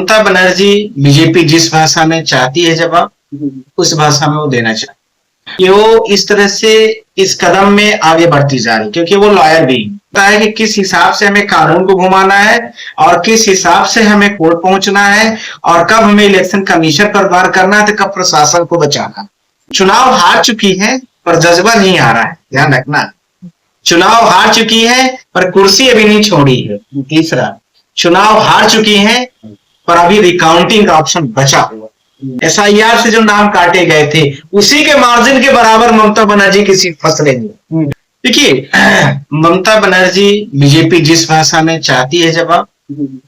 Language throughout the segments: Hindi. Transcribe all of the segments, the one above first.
ममता बनर्जी बीजेपी जिस भाषा में चाहती है जवाब, उस भाषा में वो देना चाहती है कि वो इस तरह से इस कदम में आगे बढ़ती जा रही, क्योंकि वो लॉयर भी पता है कि किस हिसाब से हमें कानून को घुमाना है और किस हिसाब से हमें कोर्ट पहुंचना है और कब हमें इलेक्शन कमीशन पर वार करना है तो कब प्रशासन को बचाना। चुनाव हार चुकी है पर जज्बा नहीं आ रहा है, ध्यान रखना। चुनाव हार चुकी है पर कुर्सी अभी नहीं छोड़ी है। तीसरा, चुनाव हार चुकी है पर अभी रिकाउंटिंग का ऑप्शन बचा हुआ। एसआईआर से जो नाम काटे गए थे उसी के मार्जिन के बराबर ममता बनर्जी की सीट फंस रही है। देखिए, ममता बनर्जी बीजेपी जिस भाषा में चाहती है जवाब,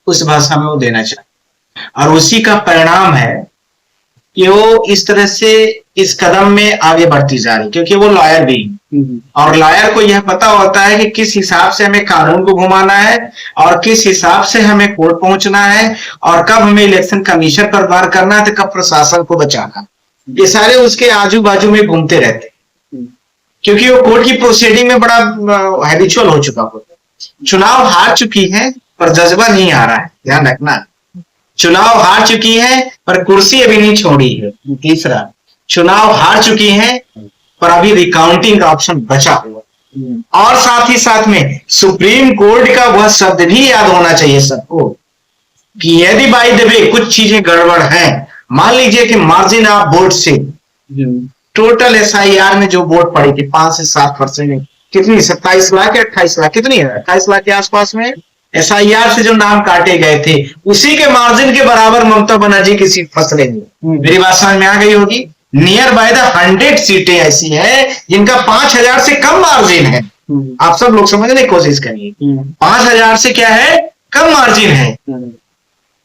उस भाषा में वो देना चाहती है और उसी का परिणाम है कि वो इस तरह से इस कदम में आगे बढ़ती जा रही, क्योंकि वो लॉयर भी और लॉयर को यह पता होता है कि किस हिसाब से हमें कानून को घुमाना है और किस हिसाब से हमें कोर्ट पहुंचना है और कब हमें इलेक्शन कमीशन पर वार करना है तो कब प्रशासन को बचाना। ये सारे उसके आजू बाजू में घूमते रहते, क्योंकि वो कोर्ट की प्रोसीडिंग में बड़ा हैबिचुअल हो चुका होता। चुनाव हार चुकी है पर जज्बा नहीं आ रहा है, ध्यान रखना। चुनाव हार चुकी है पर कुर्सी अभी नहीं छोड़ी है। तीसरा, चुनाव हार चुकी है पर अभी रिकाउंटिंग का ऑप्शन बचा हुआ। और साथ ही साथ में सुप्रीम कोर्ट का वह शब्द भी याद होना चाहिए सबको कि यदि बाय द वे कुछ चीजें गड़बड़ हैं, मान लीजिए कि मार्जिन ऑफ वोट से टोटल एसआईआर में जो वोट पड़ी थी 5 से 7%, कितनी 27 लाख या 28 लाख, कितनी है 28 लाख के आसपास में एसआईआर से जो नाम काटे गए थे उसी के मार्जिन के बराबर ममता बनर्जी की सीट फंस रही है। मेरी बात समझ में आ गई होगी। नियर बाय द 100 सीटें ऐसी है जिनका 5000 से कम मार्जिन है। आप सब लोग समझने की कोशिश करिए, 5000 से क्या है, कम मार्जिन है।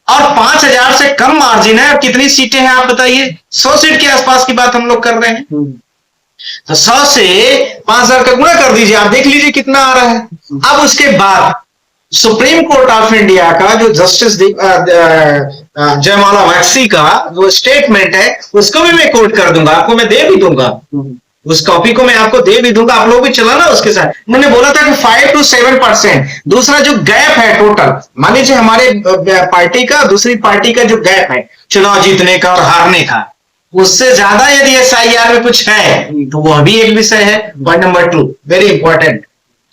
और 5000 से कम मार्जिन है और कितनी सीटें हैं आप बताइए, 100 सीट के आसपास की बात हम लोग कर रहे हैं। तो 100 से 5000 का गुणा कर दीजिए, आप देख लीजिए कितना आ रहा है। अब उसके बाद सुप्रीम कोर्ट ऑफ इंडिया का जो जस्टिस जयमाला वैक्सी का जो स्टेटमेंट है उसको भी मैं कोट कर दूंगा, आपको मैं दे भी दूंगा, उस कॉपी को मैं आपको दे भी दूंगा, आप लोग भी चलाना उसके साथ। मैंने बोला था कि 5 to 7%। दूसरा जो गैप है टोटल, मान लीजिए हमारे पार्टी का दूसरी पार्टी का जो गैप है चुनाव जीतने का और हारने का, उससे ज्यादा यदि एसआईआर में कुछ है तो वह भी एक विषय है। Point number 2 very important,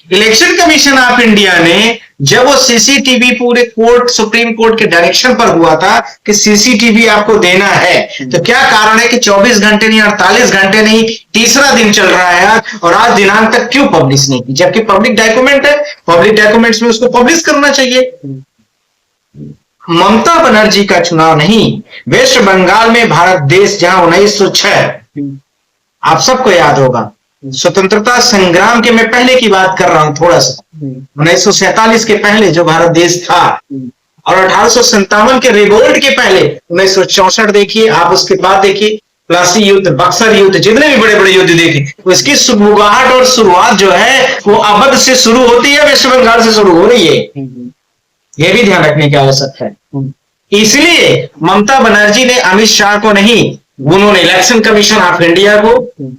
election commission of India ने जब वो सीसीटीवी पूरे कोर्ट सुप्रीम कोर्ट के डायरेक्शन पर हुआ था कि सीसीटीवी आपको देना है, तो क्या कारण है कि 24 घंटे नहीं 48 घंटे नहीं तीसरा दिन चल रहा है और आज दिनांक तक क्यों पब्लिश नहीं की, जबकि पब्लिक डॉक्यूमेंट है, पब्लिक डॉक्यूमेंट्स में उसको पब्लिश करना चाहिए। ममता बनर्जी का चुनाव नहीं, वेस्ट बंगाल में भारत देश जहां 1906, आप सबको याद होगा, स्वतंत्रता संग्राम के मैं पहले की बात कर रहा हूं थोड़ा सा, 1947 के पहले जो भारत देश था और 1857 के रिवोल्ट के पहले 1964 देखिए, आप उसके बाद देखिए प्लासी युद्ध, बक्सर युद्ध, जितने भी बड़े बड़े युद्ध देखे, उसकी सुबुगाहट और शुरुआत जो है वो अवध से शुरू होती है, वेस्ट बंगाल से शुरू हो रही है। यह भी ध्यान रखने की आवश्यकता है। इसलिए ममता बनर्जी ने अमित शाह को नहीं, उन्होंने इलेक्शन कमीशन ऑफ इंडिया को,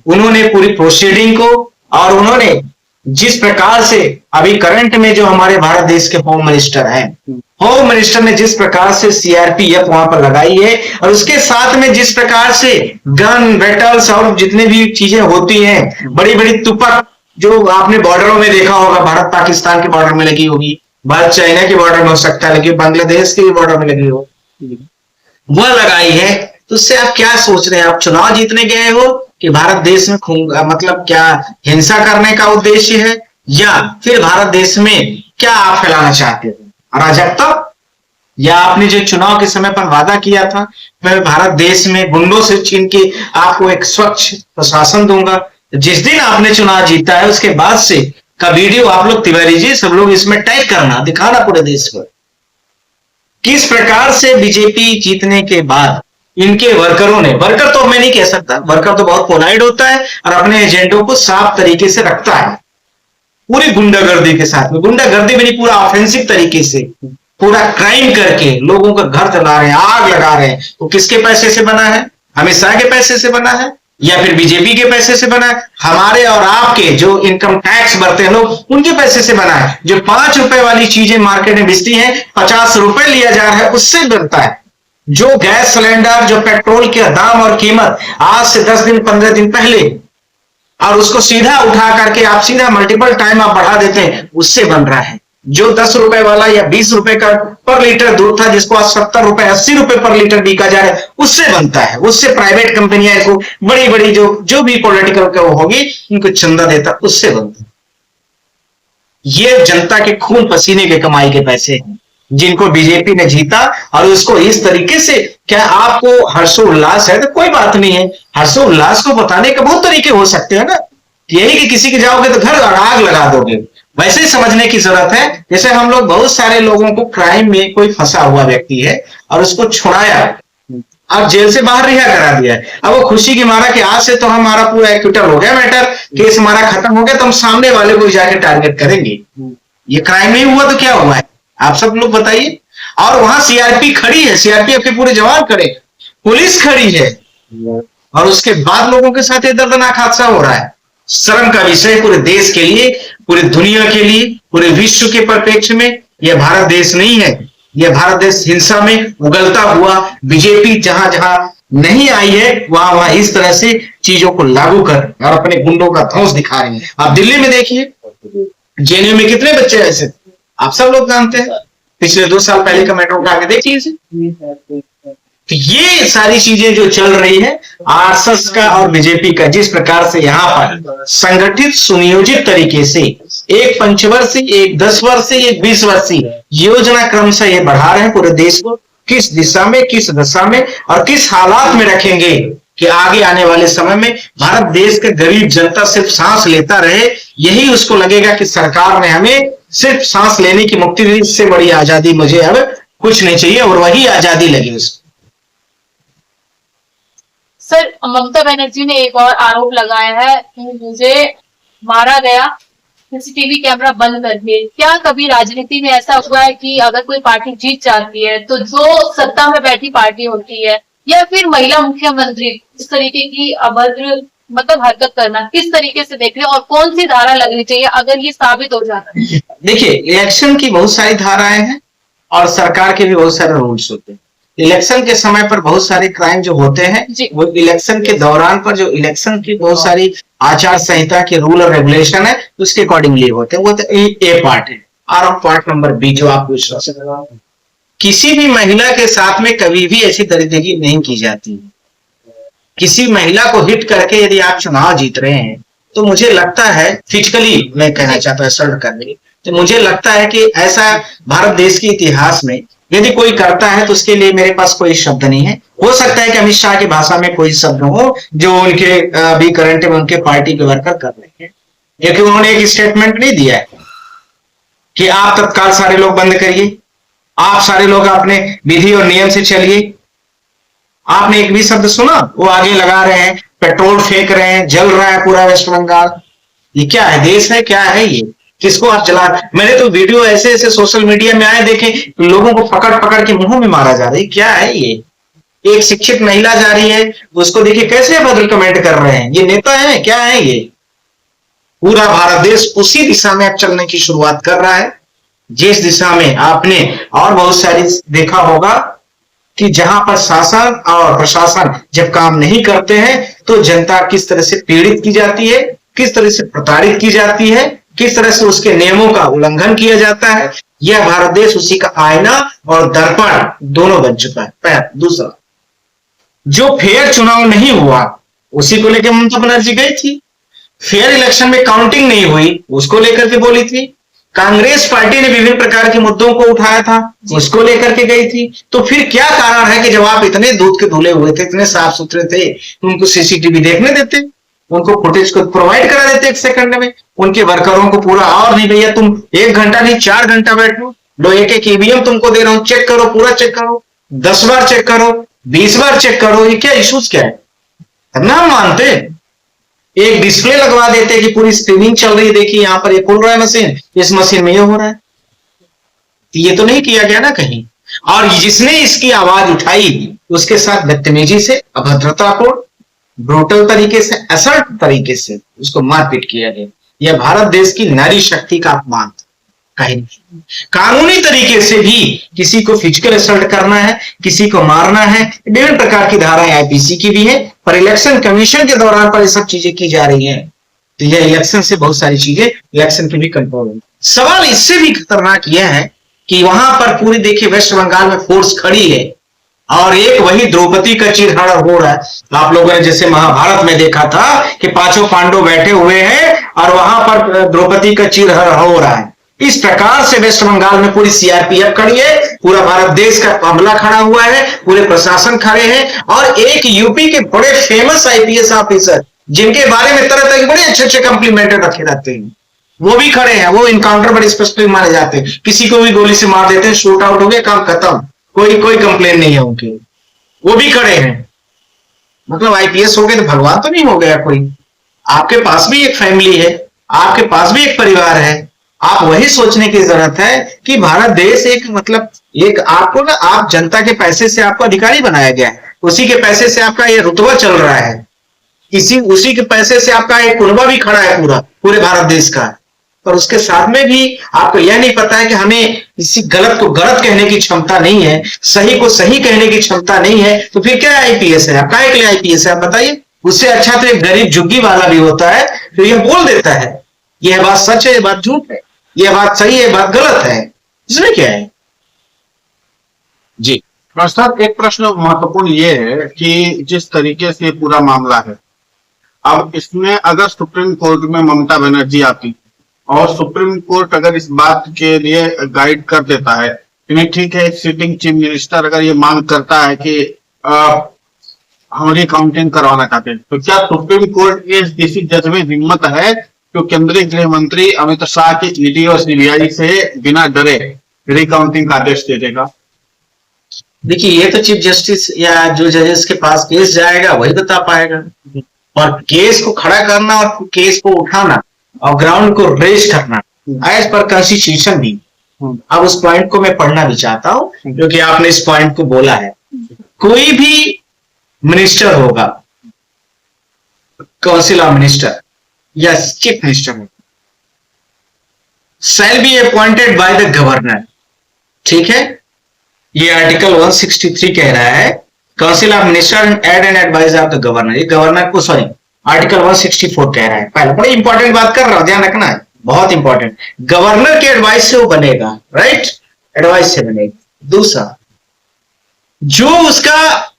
उन्होंने पूरी प्रोसीडिंग को, और उन्होंने जिस प्रकार से अभी करंट में जो हमारे भारत देश के होम मिनिस्टर हैं, होम मिनिस्टर ने जिस प्रकार से सीआरपीएफ वहां पर लगाई है और उसके साथ में जिस प्रकार से गन बैटल्स और जितने भी चीजें होती हैं, बड़ी बड़ी तुपक जो आपने बॉर्डरों में देखा होगा, भारत पाकिस्तान के बॉर्डर में लगी होगी, भारत चाइना के बॉर्डर में हो सकता है लगी, बांग्लादेश के भी बॉर्डर में लगी हो, वह लगाई है। तो उससे आप क्या सोच रहे हैं, आप चुनाव जीतने गए हो कि भारत देश में मतलब क्या हिंसा करने का उद्देश्य है, या फिर भारत देश में क्या आप फैलाना चाहते हो, अराजकता, या आपने जो चुनाव के समय पर वादा किया था मैं भारत देश में गुंडों से छीन के आपको एक स्वच्छ प्रशासन दूंगा। जिस दिन आपने चुनाव जीता है उसके बाद से का वीडियो आप लोग तिवारी जी सब लोग इसमें टैग करना, दिखाना पूरे देश को किस प्रकार से बीजेपी जीतने के बाद इनके वर्करों ने, वर्कर तो मैं नहीं कह सकता, वर्कर तो बहुत पोलाइट होता है और अपने एजेंडों को साफ तरीके से रखता है, पूरी गुंडागर्दी के साथ में, गुंडागर्दी में नहीं पूरा ऑफेंसिव तरीके से पूरा क्राइम करके लोगों का घर जला रहे हैं, आग लगा रहे हैं। वो किसके पैसे से बना है, अमित शाह के पैसे से बना है या फिर बीजेपी के पैसे से बना है? हमारे और आपके जो इनकम टैक्स भरते हैं लोग उनके पैसे से बना है। जो 5 रुपए वाली चीजें मार्केट में बिकती हैं 50 रुपए लिया जा रहा है उससे बनता है। जो गैस सिलेंडर, जो पेट्रोल के दाम और कीमत आज से 10 दिन 15 दिन पहले, और उसको सीधा उठा करके आप सीधा मल्टीपल टाइम आप बढ़ा देते हैं, उससे बन रहा है। जो 10 रुपए वाला या 20 रुपए का पर लीटर दूध था, जिसको आज 70 रुपए 80 रुपए पर लीटर बिका जा रहा है, उससे बनता है। उससे प्राइवेट कंपनियां इसको बड़ी बड़ी जो भी पॉलिटिकल का होगी, इनको चंदा देता, उससे बनता है। ये जनता के खून पसीने के कमाई के पैसे हैं, जिनको बीजेपी ने जीता। और उसको इस तरीके से, क्या आपको हर्षोल्लास है तो कोई बात नहीं है, हर्षोल्लास को बताने के बहुत तरीके हो सकते हैं ना। यही कि किसी के जाओगे तो घर आग लगा दोगे, वैसे ही समझने की जरूरत है। जैसे हम लोग बहुत सारे लोगों को, क्राइम में कोई फंसा हुआ व्यक्ति है और उसको छुड़ाया, अब जेल से बाहर रिहा करा दिया है, अब वो खुशी की मारा कि आज से तो हमारा पूरा एक्विटल हो गया, मैटर केस हमारा खत्म हो गया, तो हम सामने वाले को जाके टारगेट करेंगे। ये क्राइम नहीं हुआ तो क्या हुआ है, आप सब लोग बताइए। और वहां सीआरपी खड़ी है, सीआरपीएफ के पूरे जवान खड़े, पुलिस खड़ी है, और उसके बाद लोगों के साथ ये दर्दनाक हादसा हो रहा है। शर्म का विषय पूरे देश के लिए, पूरी दुनिया के लिए, पूरे विश्व के परिप्रेक्ष्य में। यह भारत देश नहीं है, यह भारत देश हिंसा में उगलता हुआ, बीजेपी जहां जहां नहीं आई है, वहां वहां इस तरह से चीजों को लागू कर और अपने गुंडों का धौंस दिखा रही है। आप दिल्ली में देखिए, जेएनयू में कितने बच्चे ऐसे, आप सब लोग जानते हैं, पिछले 2 साल पहले का मैटर उठा के देखिए। तो ये सारी चीजें जो चल रही है आरएसएस का और बीजेपी का, जिस प्रकार से यहाँ पर संगठित सुनियोजित तरीके से एक 5 वर्षीय, एक 10 वर्षीय, एक 20 वर्षीय योजना क्रमशः ये बढ़ा रहे हैं पूरे देश को, किस दिशा में, किस दशा में और किस हालात में रखेंगे कि आगे आने वाले समय में भारत देश के गरीब जनता सिर्फ सांस लेता रहे। यही उसको लगेगा कि सरकार ने हमें सिर्फ सांस लेने की मुक्ति दी, इससे बड़ी आजादी मुझे अब कुछ नहीं चाहिए, और वही आजादी लगी उसको। सर, ममता बनर्जी ने एक और आरोप लगाया है कि मुझे मारा गया सीसीटीवी कैमरा बंद करके। क्या कभी राजनीति में ऐसा हुआ है कि अगर कोई पार्टी जीत जाती है तो जो सत्ता में बैठी पार्टी होती है या फिर महिला मुख्यमंत्री इस तरीके की अभद्र मतलब हरकत करना, किस तरीके से देख रहे हैं और कौन सी धारा लगनी चाहिए अगर ये साबित हो जाता है? देखिए, इलेक्शन की बहुत सारी धाराएं हैं और सरकार के भी बहुत सारे रूल्स होते हैं। इलेक्शन के समय पर बहुत सारे क्राइम जो होते हैं, वो इलेक्शन के दौरान पर जो इलेक्शन की बहुत सारी आचार संहिता के रूल और रेगुलेशन है, उसके अकॉर्डिंगली होते हैं। वो तो ए पार्ट है। और पार्ट नंबर बी जो आप पूछ रहे हैं, किसी भी महिला के साथ में कभी भी ऐसी दरिंदगी नहीं की जाती। किसी महिला को हिट करके यदि आप चुनाव जीत रहे हैं, तो मुझे लगता है, फिजिकली मैं कहना चाहता हूँ असल्ट करने, तो मुझे लगता है कि ऐसा भारत देश के इतिहास में यदि कोई करता है तो उसके लिए मेरे पास कोई शब्द नहीं है। हो सकता है कि अमित शाह की भाषा में कोई शब्द हो जो उनके अभी करंट में उनके पार्टी के वर्कर कर रहे हैं, क्योंकि उन्होंने एक स्टेटमेंट नहीं दिया है कि आप तत्काल सारे लोग बंद करिए, आप सारे लोग अपने विधि और नियम से चलिए। आपने एक भी शब्द सुना? वो आगे लगा रहे हैं, पेट्रोल फेंक रहे हैं, जल रहा है पूरा वेस्ट बंगाल। ये क्या है, देश है क्या है ये? किसको आप चला? मैंने तो वीडियो ऐसे ऐसे सोशल मीडिया में आए देखे, लोगों को पकड़ पकड़ के मुंह में मारा जा रहा है। क्या है ये? एक शिक्षित महिला जा रही है, उसको देखिए कैसे बदल कमेंट कर रहे हैं, ये नेता है क्या है ये? पूरा भारत देश उसी दिशा में अब चलने की शुरुआत कर रहा है, जिस दिशा में आपने और बहुत सारी देखा होगा कि जहां पर शासन और प्रशासन जब काम नहीं करते हैं तो जनता किस तरह से पीड़ित की जाती है, किस तरह से प्रताड़ित की जाती है, किस तरह से उसके नियमों का उल्लंघन किया जाता है। यह भारत देश उसी का आईना और दर्पण दोनों बन चुका है। पहला। दूसरा, जो फेयर चुनाव नहीं हुआ उसी को लेकर ममता बनर्जी गई थी। फेयर इलेक्शन में काउंटिंग नहीं हुई उसको लेकर के बोली थी। कांग्रेस पार्टी ने विभिन्न प्रकार के मुद्दों को उठाया था, उसको लेकर के गई थी। तो फिर क्या कारण है कि जब आप इतने दूध के धुले हुए थे, इतने साफ सुथरे थे, उनको सीसीटीवी देखने देते, उनको फुटेज को प्रोवाइड करा देते 1 सेकंड में, उनके वर्करों को पूरा। और नहीं भैया, तुम 1 घंटा नहीं 4 घंटा बैठो, लो एक ईवीएम तुमको दे रहा हूं, चेक करो, पूरा चेक करो, 10 बार चेक करो, 20 बार चेक करो। ये क्या इश्यूज क्या है? ना मानते, एक डिस्प्ले लगवा देते कि पूरी स्क्रीनिंग चल रही है, देखिए यहां पर ये खुल रहा है मशीन, इस मशीन में ये हो रहा है। ये तो नहीं किया गया ना कहीं। और जिसने इसकी आवाज उठाई उसके साथ बदतमीजी से, अभद्रतापूर्ण, ब्रूटल तरीके से, असल्ट तरीके से उसको मारपीट किया गया। यह भारत देश की नारी शक्ति का अपमान था। कहीं नहीं। कानूनी तरीके से भी किसी को फिजिकल असल्ट करना है, किसी को मारना है, विभिन्न प्रकार की धाराएं आईपीसी की भी है, पर इलेक्शन कमीशन के दौरान पर ये सब चीजें की जा रही हैं, तो यह इलेक्शन से बहुत सारी चीजें इलेक्शन की भी कंट्रोल है। सवाल इससे भी खतरनाक यह है कि वहां पर पूरी देखिए वेस्ट बंगाल में फोर्स खड़ी है और एक वही द्रौपदी का चीरहरण हो रहा है। तो आप लोगों ने जैसे महाभारत में देखा था कि पांचों पांडव बैठे हुए हैं और वहां पर द्रौपदी का चीरहरण हो रहा है। इस प्रकार से वेस्ट बंगाल में पूरी सीआरपीएफ खड़ी है, पूरा भारत देश का अमला खड़ा हुआ है, पूरे प्रशासन खड़े हैं और एक यूपी के बड़े फेमस आईपीएस ऑफिसर जिनके बारे में तरह तरह के बड़े अच्छे अच्छे कॉम्प्लीमेंट रखे रहते हैं, वो भी खड़े हैं। वो इनकाउंटर बड़े स्पेशलिस्ट माने जाते हैं, किसी को भी गोली से मार देते हैं, शूट आउट हो गया, काम खत्म, कोई कंप्लेन नहीं है उनके, वो भी खड़े हैं। मतलब आईपीएस हो गए तो भगवान तो नहीं हो गया कोई। आपके पास भी एक फैमिली है, आपके पास भी एक परिवार है। आप वही सोचने की जरूरत है कि भारत देश एक मतलब एक आपको ना, आप जनता के पैसे से आपको अधिकारी बनाया गया है, उसी के पैसे से आपका ये रुतबा चल रहा है, उसी के पैसे से आपका एक कुनबा भी खड़ा है पूरे भारत देश का। पर उसके साथ में भी आपको यह नहीं पता है कि हमें किसी गलत को गलत कहने की क्षमता नहीं है, सही को सही कहने की क्षमता नहीं है, तो फिर क्या आईपीएस है? आप काहे के लिए आईपीएस है आप बताइए? उससे अच्छा तो एक गरीब झुग्गी वाला भी होता है तो यह बोल देता है यह बात सच है, यह बात झूठ है, यह बात सही है, यह बात गलत है, इसमें क्या है जी। प्रसाद, एक प्रश्न महत्वपूर्ण ये है कि जिस तरीके से पूरा मामला है, अब इसमें अगर सुप्रीम कोर्ट में ममता बनर्जी आती और सुप्रीम कोर्ट अगर इस बात के लिए गाइड कर देता है कि नहीं ठीक है, सिटिंग चीफ मिनिस्टर अगर ये मांग करता है कि हमारी काउंटिंग करवाना चाहते हैं, तो क्या सुप्रीम कोर्ट इसी जज में हिम्मत है कि केंद्रीय गृह मंत्री अमित शाह की ईडी और सीबीआई से बिना डरे रिकाउंटिंग का आदेश दे देगा? देखिए, ये तो चीफ जस्टिस या जो जजेस के पास केस जाएगा वही बता पाएगा। और केस को खड़ा करना और केस को उठाना और ग्राउंड को रेज करना एज पर कॉन्स्टिट्यूशन भी, अब उस पॉइंट को मैं पढ़ना भी चाहता हूं क्योंकि आपने इस पॉइंट को बोला है। कोई भी मिनिस्टर होगा, काउंसिल ऑफ मिनिस्टर या chief minister shall be appointed by the governor, ठीक है, ये आर्टिकल 163 कह रहा है council of minister aid and advise of the governor. ये गवर्नर को सॉरी आर्टिकल 164 कह रहा है। पहले बड़ी इंपॉर्टेंट बात कर रहा हूं, ध्यान रखना है, बहुत इंपॉर्टेंट। गवर्नर के एडवाइस से वो बनेगा, राइट, एडवाइस से बनेगा। दूसरा, जो उसका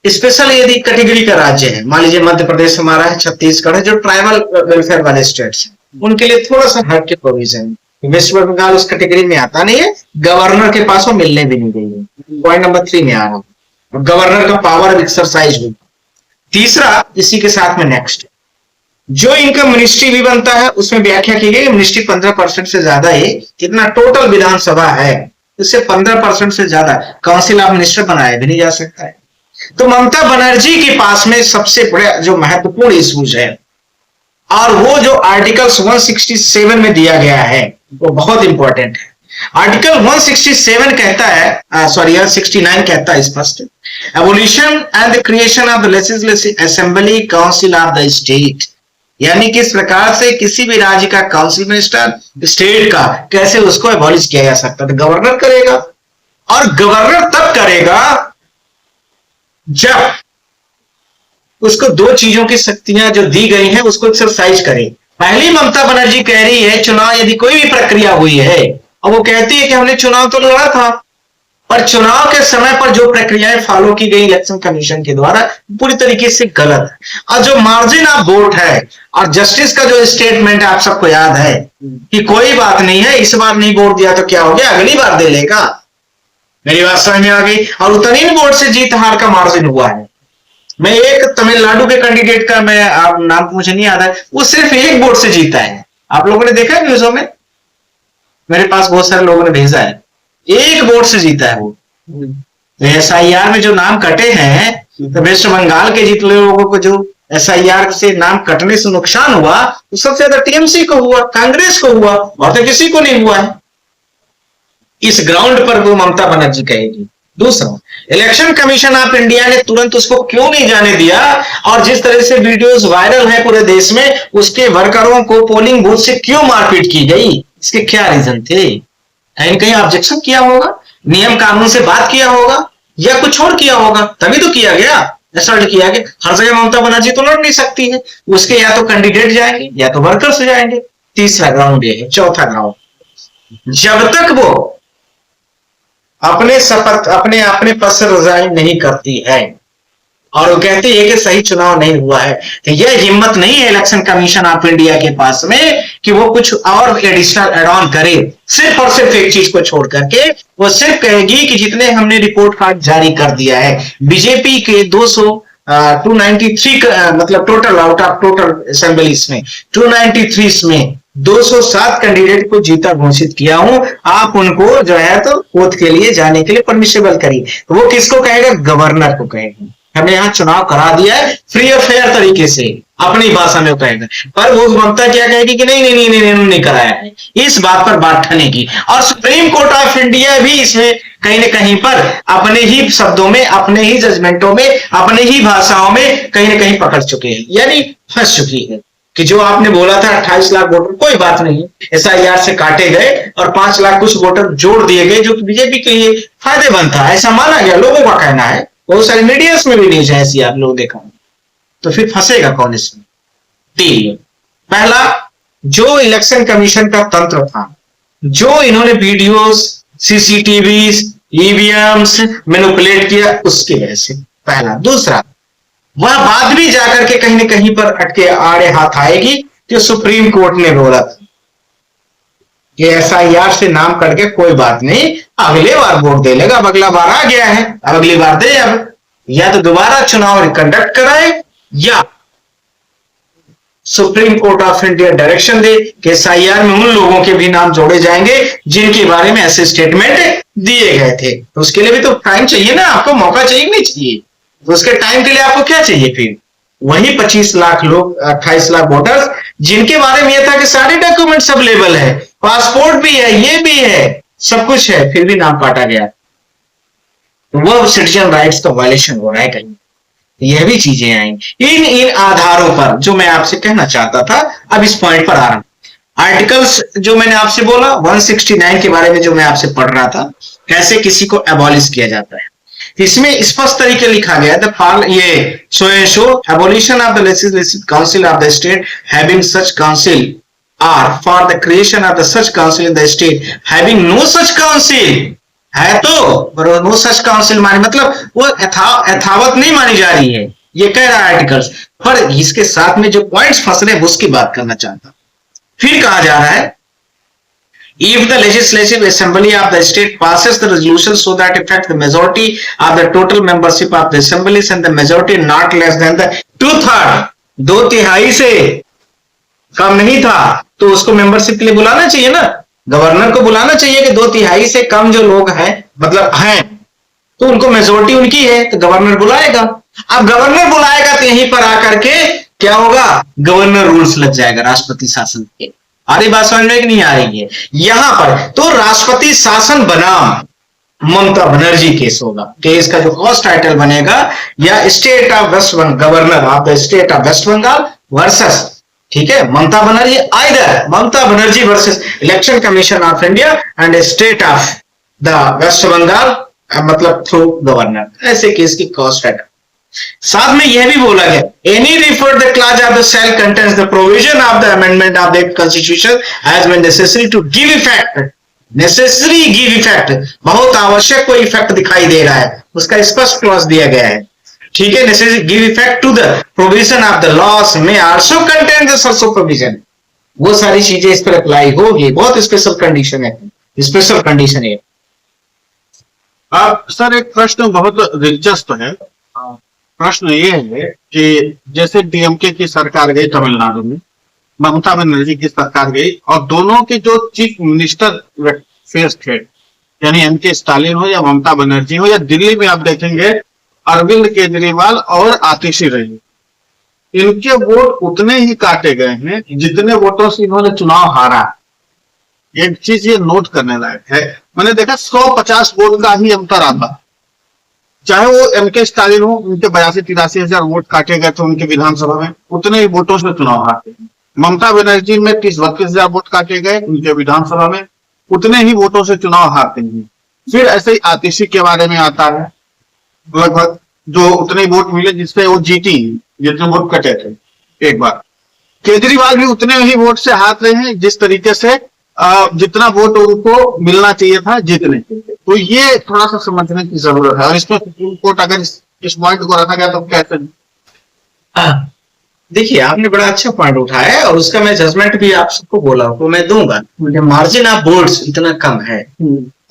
स्पेशल यदि कैटेगरी का राज्य है, मान लीजिए मध्य प्रदेश हमारा है, छत्तीसगढ़ है, जो ट्राइबल वेलफेयर वाले स्टेट्स हैं, उनके लिए थोड़ा सा हट के प्रोविजन। वेस्ट बंगाल उस कैटेगरी में आता नहीं है, गवर्नर के पास वो मिलने भी नहीं देंगे। पॉइंट नंबर 3 में आ रहा हूं, गवर्नर का पावर एक्सरसाइज होगा। तीसरा, इसी के साथ में नेक्स्ट, जो इनका मिनिस्ट्री भी बनता है उसमें व्याख्या की गई मिनिस्ट्री 15% से ज्यादा ही जितना टोटल विधानसभा है उससे 15% से ज्यादा काउंसिल ऑफ मिनिस्टर बनाया भी नहीं जा सकता है। तो ममता बनर्जी के पास में सबसे बड़ा जो महत्वपूर्ण इश्यूज है और वो जो आर्टिकल 167 में दिया गया है वो बहुत इंपॉर्टेंट है। आर्टिकल 167 कहता है, सॉरी 169 कहता है स्पष्ट, abolition and the creation of the legislative assembly council of the state, यानी किस प्रकार से किसी भी राज्य का काउंसिल मिनिस्टर स्टेट का कैसे उसको एबॉलिश किया जा सकता है। तो गवर्नर करेगा, और गवर्नर तब करेगा जब उसको दो चीजों की शक्तियां जो दी गई हैं उसको एक्सरसाइज करे। पहली ममता बनर्जी कह रही है चुनाव यदि कोई भी प्रक्रिया हुई है, और वो कहती है कि हमने चुनाव तो लड़ा था, पर चुनाव के समय पर जो प्रक्रियाएं फॉलो की गई इलेक्शन कमीशन के द्वारा पूरी तरीके से गलत है। और जो मार्जिन ऑफ वोट है और जस्टिस का जो स्टेटमेंट है आप सबको याद है कि कोई बात नहीं है, इस बार नहीं वोट दिया तो क्या हो गया, अगली बार दे लेगा। मेरी बात समझ में आ गई। और उतनी वोट से जीत हार का मार्जिन हुआ है। मैं एक तमिलनाडु के कैंडिडेट का, मैं आप नाम मुझे नहीं याद है, वो सिर्फ एक वोट से जीता है। आप लोगों ने देखा है न्यूज़ों में, मेरे पास बहुत सारे लोगों ने भेजा है, एक वोट से जीता है वो। तो एसआईआर में जो नाम कटे हैं, तो वेस्ट बंगाल के जितने लोगों को जो एसआईआर से नाम कटने से नुकसान हुआ तो सबसे ज्यादा टीएमसी को हुआ, कांग्रेस को हुआ, और तो किसी को नहीं हुआ है। इस ग्राउंड पर वो ममता बनर्जी कहेगी। दूसरा, इलेक्शन कमीशन ऑफ इंडिया ने तुरंत उसको क्यों नहीं जाने दिया, और जिस तरह से वीडियोस वायरल है पूरे देश में, उसके वर्करों को पोलिंग बूथ से क्यों मारपीट की गई, इसके क्या रीजन थे? कहीं कहीं ऑब्जेक्शन किया होगा, नियम कानून से बात किया होगा, या कुछ और किया होगा, तभी तो किया गया, असल्ट किया गया। हर जगह ममता बनर्जी तो लड़ नहीं सकती है, उसके या तो कैंडिडेट जाएंगे या तो वर्कर्स जाएंगे। तीसरा ग्राउंड ये है। चौथा ग्राउंड, जब तक वो अपने शपथ अपने पद से रिजाइन नहीं करती है और वो कहती है कि सही चुनाव नहीं हुआ है, तो यह हिम्मत नहीं है इलेक्शन कमीशन ऑफ इंडिया के पास में कि वो कुछ और एडिशनल एड ऑन करे। सिर्फ और सिर्फ एक चीज को छोड़ करके वो सिर्फ कहेगी कि जितने हमने रिपोर्ट कार्ड जारी कर दिया है, बीजेपी के 293 मतलब total out of total assemblies में 293 में 207 कैंडिडेट को जीता घोषित किया हूं, आप उनको जो है तो ओथ के लिए जाने के लिए परमिशेबल करिए। तो वो किसको कहेगा? गवर्नर को कहेगा। हमने यहाँ चुनाव करा दिया है फ्री और फेयर तरीके से, अपनी भाषा में कहेगा। पर वो ममता क्या कहेगी कि नहीं नहीं नहीं नहीं, नहीं कराया है। इस बात पर बात ठनेगी और सुप्रीम कोर्ट ऑफ इंडिया भी इसमें कहीं न कहीं पर अपने ही शब्दों में, अपने ही जजमेंटों में, अपने ही भाषाओं में कहीं न कहीं पकड़ चुके हैं, यानी फंस चुकी है कि जो आपने बोला था 28 लाख वोटर, कोई बात नहीं, SIR से काटे गए और 5 लाख कुछ वोटर जोड़ दिए गए जो बीजेपी के लिए फायदेमंद था, ऐसा माना गया, लोगों का कहना है। बहुत सारे मीडिया में भी न्यूज है ऐसी, आप लोग देखा। तो फिर फंसेगा कौन इसमें? तीन, पहला, जो इलेक्शन कमीशन का तंत्र था, जो इन्होंने वीडियोस, CCTVs, EVMs मैनिपुलेट किया, उसकी वजह से पहला। दूसरा, वह बात भी जाकर के कहीं न कहीं पर अटके आड़े हाथ आएगी जो सुप्रीम कोर्ट ने बोला था कि SIR से नाम कट के कोई बात नहीं, अगले बार वोट दे लेगा। अब अगला बार आ गया है, अब अगली बार दे। अब या तो दोबारा चुनाव कंडक्ट कराए या supreme court of India direction दे कि SIR में उन लोगों के भी नाम जोड़े जाएंगे जिनके बारे में ऐसे स्टेटमेंट दिए गए थे। तो उसके लिए भी तो टाइम चाहिए ना, आपको मौका चाहिए नहीं चाहिए? तो उसके टाइम के लिए आपको क्या चाहिए? फिर वही 25 लाख लोग, 28 लाख वोटर्स जिनके बारे में यह था कि सारे डॉक्यूमेंट्स अवेलेबल है, पासपोर्ट भी है, ये भी है, सब कुछ है, फिर भी नाम काटा गया। तो वह सिटीजन राइट्स का वायलेशन हो रहा है कहीं। यह भी चीजें आएंगी इन आधारों पर जो मैं आपसे कहना चाहता था। अब इस पॉइंट पर आ रहा हूं। आर्टिकल्स जो मैंने आपसे बोला 169 के बारे में जो मैं आपसे पढ़ रहा था, कैसे किसी को एबॉलिश किया जाता है। इसमें स्पष्ट तरीके लिखा गया है ये so abolition of the legislative council of the state having such council or for the creation of the such council in the state having no such council है। तो नो सच काउंसिल माने मतलब वो यथावत नहीं मानी जा रही है, ये कह रहा है आर्टिकल्स। पर इसके साथ में जो पॉइंट्स फंस रहे हैं उसकी बात करना चाहता। फिर कहा जा रहा है if the legislative assembly of the state passes the resolution so that affect the majority of the total membership of the assemblies and the majority not less than the 2/3, 2/3 से कम नहीं था, तो उसको मेंबरशिप के लिए बुलाना चाहिए ना, गवर्नर को बुलाना चाहिए कि 2/3 से कम जो लोग हैं मतलब हैं तो उनको मेजोरिटी उनकी है तो गवर्नर बुलाएगा। अब गवर्नर बुलाएगा तो यहीं पर आकर के क्या होगा? गवर्नर रूल्स लग जाएगा राष्ट्रपति शासन के। आधी बात समझ में नहीं आ रही है यहां पर? तो राष्ट्रपति शासन बनाम ममता बनर्जी केस होगा। केस का जो कॉस्ट टाइटल बनेगा या state of West Bengal, governor of the state of West Bengal versus, ठीक है, Mamata Banerjee, either Mamata Banerjee versus election commission of India and state of the West Bengal, मतलब थ्रू गवर्नर। ऐसे केस की कॉस्ट टाइटल। साथ में यह भी बोला गया any refer the clause of the sale contains the provision of the amendment of the constitution as been necessary to give effect. Necessary give effect, बहुत आवश्यक कोई इफेक्ट दिखाई दे रहा है, उसका स्पष्ट क्लॉज दिया गया है, ठीक है। Necessary give effect to the provision of the laws में also contain the such provision. वो सारी चीजें इस पर अप्लाई होगी। बहुत स्पेशल कंडीशन है, स्पेशल कंडीशन है। अब सर एक प्रश्न बहुत दिलचस्प है। प्रश्न ये है कि जैसे DMK की सरकार गई तमिलनाडु में, ममता बनर्जी की सरकार गई और दोनों के जो चीफ मिनिस्टर फेस थे, यानी MK स्टालिन हो या ममता बनर्जी हो, या दिल्ली में आप देखेंगे अरविंद केजरीवाल और आतिशी रही, इनके वोट उतने ही काटे गए हैं जितने वोटों से इन्होंने चुनाव हारा। एक चीज ये नोट करने लायक है, मैंने देखा 150 वोट का ही अंतर आता, चाहे वो MK स्टालिन हो, उनके 82-83 हजार वोट काटे गए थे उनके विधानसभा में, उतने ही वोटों से चुनाव हारे। ममता बनर्जी में 30-32 हजार वोट काटे गए उनके विधानसभा में, उतने ही वोटों से चुनाव हारते हैं। फिर ऐसे ही आतिशी के बारे में आता है, लगभग जो उतने वोट मिले जिससे वो जीती, जितने वोट कटे थे एक बार। केजरीवाल भी उतने ही वोट से हार रहे हैं जिस तरीके से जितना वोट उनको मिलना चाहिए था जीतने। तो ये थोड़ा सा समझने की जरूरत है, और इसमें सुप्रीम कोर्ट अगर इस पॉइंट को रखा गया तो कैसे? देखिए, आपने बड़ा अच्छा पॉइंट उठाया है और उसका मैं जजमेंट भी आप सबको बोला तो मैं दूंगा। मार्जिन ऑफ वोट्स इतना कम है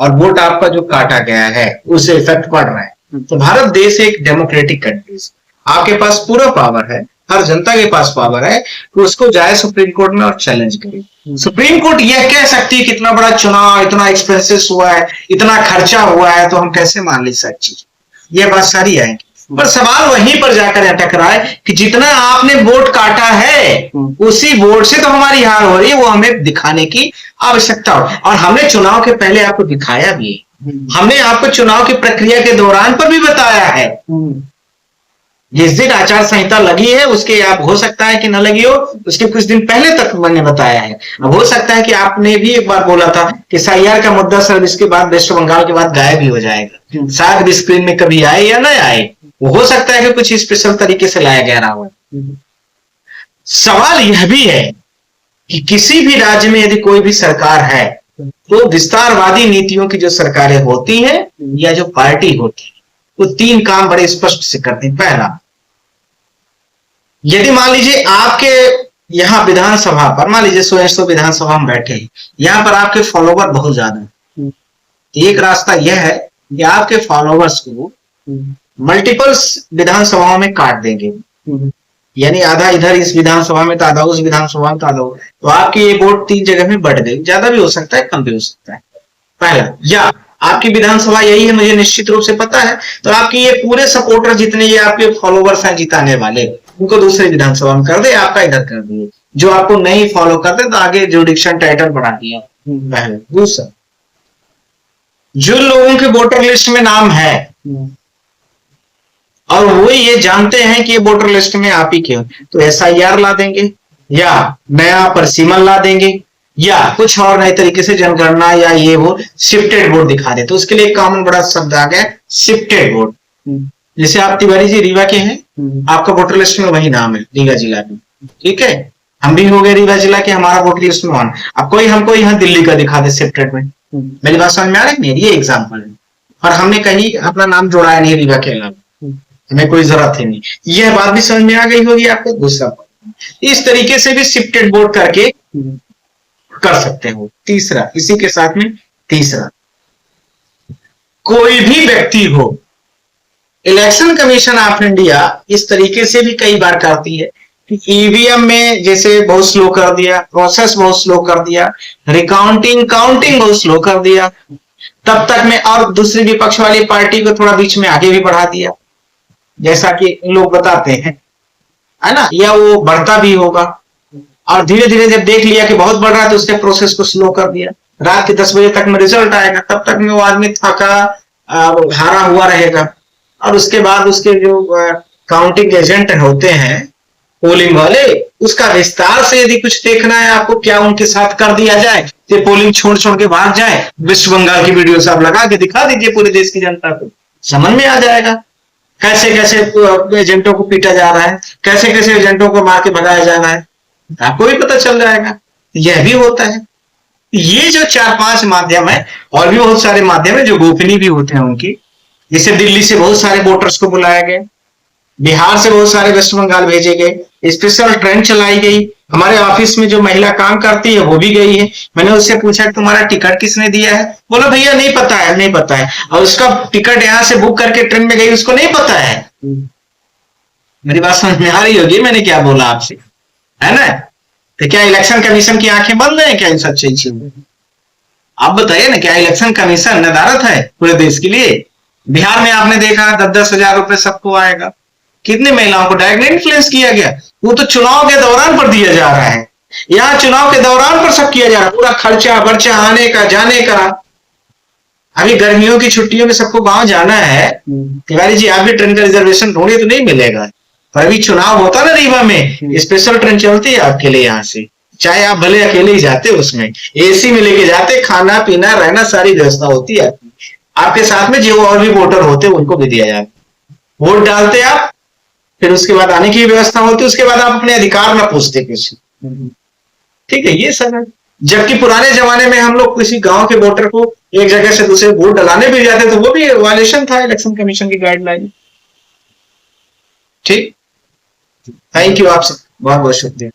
और वोट आपका जो काटा गया है उससे इफेक्ट पड़ रहा है। तो भारत देश एक डेमोक्रेटिक कंट्री, आपके पास पूरा पावर है, हर जनता के पास पावर है कि उसको जाए सुप्रीम कोर्ट में और चैलेंज करे। सुप्रीम कोर्ट यह कह सकती है कि इतना बड़ा चुनाव, इतना एक्सपेंसेस हुआ है, इतना खर्चा हुआ है, तो हम कैसे मान ली सब चीज, ये बात सारी आएगी। पर सवाल वहीं पर जाकर अटक रहा है कि जितना आपने वोट काटा है उसी वोट से तो हमारी हार हो रही है, वो हमें दिखाने की आवश्यकता हो। और हमने चुनाव के पहले आपको दिखाया भी, हमने आपको चुनाव की प्रक्रिया के दौरान पर भी बताया है। जिस दिन आचार संहिता लगी है उसके, आप हो सकता है कि न लगी हो, उसके कुछ दिन पहले तक मैंने बताया है। अब हो सकता है कि आपने भी एक बार बोला था कि SIR का मुद्दा सर इसके बाद वेस्ट बंगाल के बाद गायब ही हो जाएगा, शायद स्क्रीन में कभी आए या न आए, वो हो सकता है कि कुछ स्पेशल तरीके से लाया गया रहा हो। सवाल यह भी है कि किसी भी राज्य में यदि कोई भी सरकार है तो विस्तारवादी नीतियों की जो सरकारें होती हैं या जो पार्टी होती है वो तीन काम बड़े स्पष्ट से करती है। पहला, यदि मान लीजिए आपके यहां विधानसभा पर, मान लीजिए 100 विधानसभा में बैठे हैं, यहां पर आपके फॉलोवर बहुत ज्यादा है, एक रास्ता यह है कि आपके फॉलोवर्स को मल्टीपल्स विधानसभाओं में काट देंगे, यानी आधा इधर इस विधानसभा में तो आधा उस विधानसभा में तो आधा, तो आपकी ये वोट 3 जगह में बढ़ गई, ज्यादा भी हो सकता है कम भी हो सकता है। पहला, या आपकी विधानसभा यही है मुझे निश्चित रूप से पता है, तो आपकी ये पूरे सपोर्टर जितने ये आपके फॉलोवर्स हैं जिताने वाले, उनको दूसरी विधानसभा में कर दे, आपका इधर कर दिए। जो आपको नहीं फॉलो करते तो आगे जुडिक्शन टाइटल बढ़ा दिया। पहले। दूसरा, जो लोगों के वोटर लिस्ट में नाम है और वो ये जानते हैं कि ये वोटर लिस्ट में आप ही के हो, तो SIR ला देंगे या नया परसीमन ला देंगे या कुछ और नए तरीके से जनगणना या ये वो शिफ्टेड वोट दिखा दे। तो उसके लिए एक कॉमन बड़ा शब्द आ गया, शिफ्टेड वोट। जैसे आप तिवारी जी रीवा के हैं, आपका वोटर लिस्ट में वही नाम है रीवा जिला में, ठीक है, हम भी हो गए रीवा जिला के, हमारा वोटर लिस्ट में ऑन। अब कोई हमको यहाँ दिल्ली का दिखा दे शिफ्टेड में, मेरी बात समझ में आ रही है? मेरी ये एग्जाम्पल है, और हमने कहीं अपना नाम जोड़ाया नहीं रीवा के अलावा, हमें कोई जरूरत ही नहीं। यह बात भी समझ में आ गई होगी आपको। दूसरा, इस तरीके से भी शिफ्टेड वोट करके कर सकते हो। तीसरा, इसी के साथ में तीसरा, कोई भी व्यक्ति हो, इलेक्शन कमीशन ऑफ इंडिया इस तरीके से भी कई बार करती है कि ईवीएम में जैसे बहुत स्लो कर दिया, प्रोसेस बहुत स्लो कर दिया, रिकाउंटिंग काउंटिंग बहुत स्लो कर दिया, तब तक में और दूसरी विपक्ष वाली पार्टी को थोड़ा बीच में आगे भी बढ़ा दिया, जैसा कि लोग बताते हैं, है ना, या वो बढ़ता भी होगा। और धीरे धीरे जब देख लिया कि बहुत बढ़ रहा है तो उसके प्रोसेस को स्लो कर दिया, रात के 10 बजे तक में रिजल्ट आएगा, तब तक में वो आदमी थका हारा हुआ रहेगा। और उसके बाद उसके जो काउंटिंग एजेंट होते हैं, पोलिंग वाले, उसका विस्तार से यदि कुछ देखना है आपको, क्या उनके साथ कर दिया जाए कि पोलिंग छोड़ छोड़ के भाग जाए, वेस्ट बंगाल की वीडियो सब लगा के दिखा दीजिए पूरे देश की जनता को, समझ में आ जाएगा कैसे कैसे एजेंटों को पीटा जा रहा है, कैसे कैसे एजेंटों को मार के भगाया जा रहा है, आपको भी पता चल जाएगा। यह भी होता है। ये जो 4-5 माध्यम है, और भी बहुत सारे माध्यम है जो गोपनीय भी होते हैं उनकी, जैसे दिल्ली से बहुत सारे वोटर्स को बुलाया गया, बिहार से बहुत सारे वेस्ट बंगाल भेजे गए, स्पेशल ट्रेन चलाई गई, हमारे ऑफिस में जो महिला काम करती है वो भी गई है। मैंने उससे पूछा कि तुम्हारा टिकट किसने दिया है, बोला भैया नहीं पता है, नहीं पता है। और उसका टिकट यहाँ से बुक करके ट्रेन में गई, उसको नहीं पता है। मेरी बात समझ में आ रही होगी मैंने क्या बोला आपसे, है ना? तो क्या इलेक्शन कमीशन की आंखें बंद है क्या इन सब चीजों में? आप बताइए ना, क्या इलेक्शन कमीशन नदारत है पूरे देश के लिए? बिहार में आपने देखा 10-10 हजार रुपए सबको आएगा, कितनी महिलाओं को डायरेक्ट इन्फ्लुएंस किया गया, वो तो चुनाव के दौरान पर दिया जा रहा है। यहाँ चुनाव के दौरान पर सब किया जा रहा है, पूरा खर्चा बर्चा आने का जाने का। अभी गर्मियों की छुट्टियों में सबको गांव जाना है, तिवारी जी आप भी ट्रेन का रिजर्वेशन ढूंढिए तो नहीं मिलेगा। पर अभी चुनाव होता ना रीवा में, स्पेशल ट्रेन चलती है आपके लिए यहाँ से, चाहे आप भले अकेले ही जाते उसमें, एसी में लेके जाते, खाना पीना रहना सारी व्यवस्था होती है आपके साथ में। जो और भी वोटर होते उनको भी दिया जाता, वोट डालते आप, फिर उसके बाद आने की व्यवस्था होती, उसके बाद आप अपने अधिकार ना पूछते किसी। ठीक है, ये सब है। जबकि पुराने जमाने में हम लोग किसी गांव के वोटर को एक जगह से दूसरे वोट डलाने भी जाते तो वो भी वायलेशन था इलेक्शन कमीशन की गाइडलाइन। ठीक, थैंक यू, आपसे बहुत बहुत शुक्रिया।